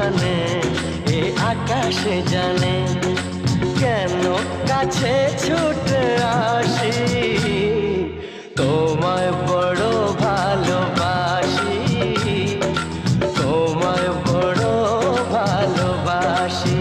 জানে, এ আকাশে জানে কেন কাছে ছুটে আসি, তোমায় বড় ভালোবাসি, তোমায় বড় ভালোবাসি।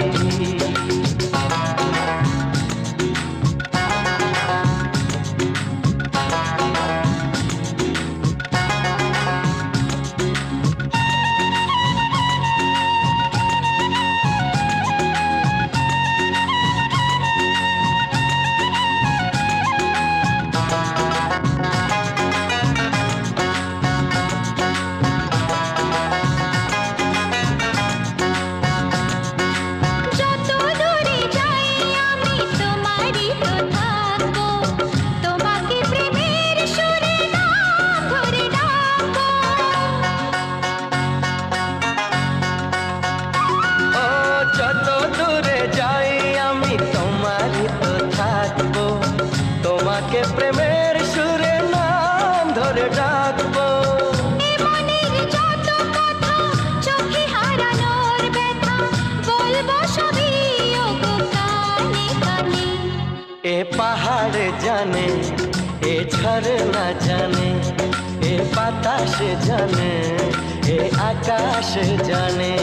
যত দূরে যাই আমি তোমারই তো থাকবো, তোমাকে প্রেমের সুরে নাম ধরে ডাকবো। মনের যত কথা চোখে হারানোর ব্যথা বলবো সবই ওগো কানে কানে। এ পাহাড় জানে, এ ঝরনা জানে, এ বাতাস জানে, এ আকাশ জানে।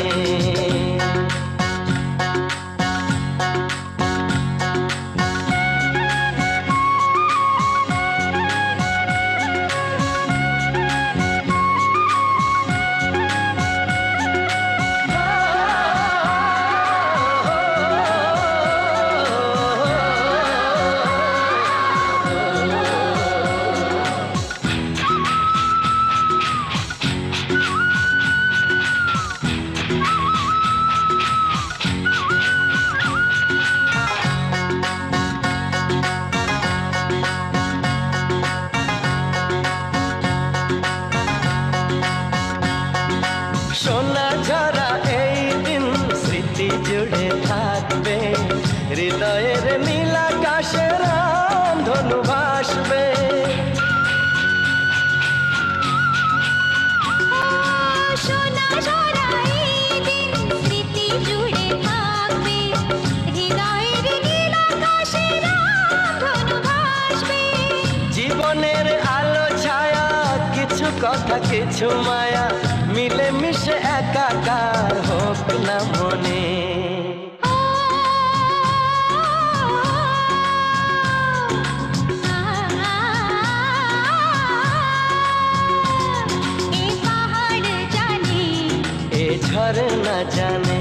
সোনা ঝরা এই দিন স্মৃতি জুড়ে থাকবে, হৃদয়ের নীল আকাশের ধনু ভাসবে। সোনা ঝরা এই দিন স্মৃতি জুড়ে থাকবে, হৃদয়ের নীল আকাশের ধনু ভাসবে। জীবনের আলো ছায়া কিছু কথা কিছু মায়া মিলে মিশে একাকার হোক না মনে। এ পাহাড় জানে, এ ঝরনা জানে,